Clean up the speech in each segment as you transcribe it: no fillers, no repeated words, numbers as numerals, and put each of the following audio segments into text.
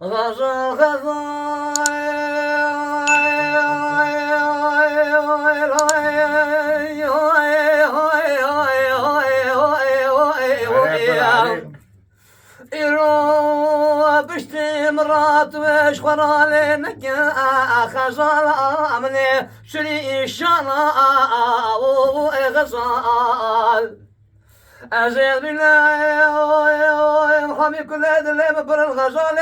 غزال غزال إيرو بشتي مرات وش خرالينك خزال أمني شري الشانا غزال أزيد بالله محمي كل هذا اللي ببر الغزال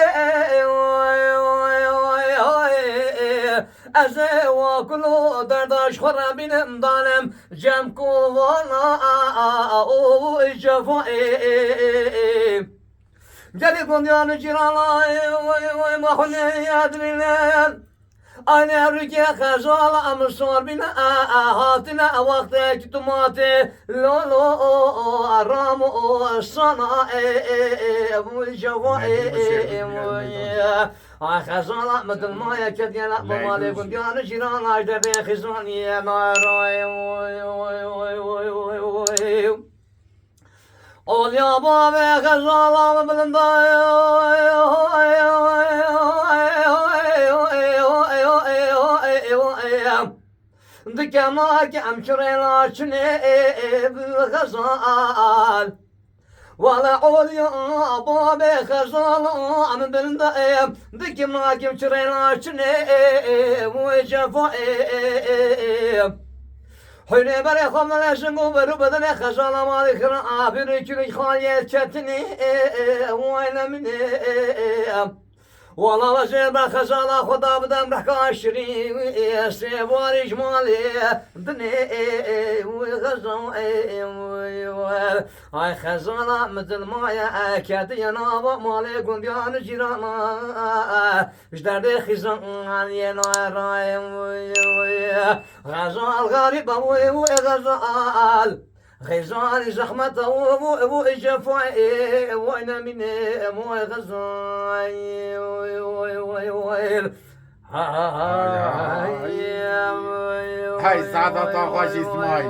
أزي وكله درداش خرابين مضانم جمكو وانا إجفائي جالي بنديان جيران ما خلني يدرينا أنا رجع خزال أمسور بنا هاتنا وقتك تماتي لو أرامو الصنا والجوائي خزال مثل ما يكتب يلا بمالي بنديان جيران أجدر خزاني ما راي Ol ya baba kazalam bilindayım Dikema kem çüreyla çüne kazal Valla ol ya baba kazalam bilindayım Dikema kem çüreyla çüne vecefayım Hüne bere xamdan eşin qoberu bedene xəzalam alikran abiri kürük xaliyet çetini Vaynemini Valla vəzir bə xəzala xuda bədəm rəhka şirin Sevar icmali dini Xəzal Ay xəzala müdülmaya əkədi yanava mali gündiyanı cirana İşlərdə xizan yenarayım غزال غريب أبو غزال غزال زحمة أبو جفاء وأنا من أبو غزال هاي سعادة طاقة اسماعيل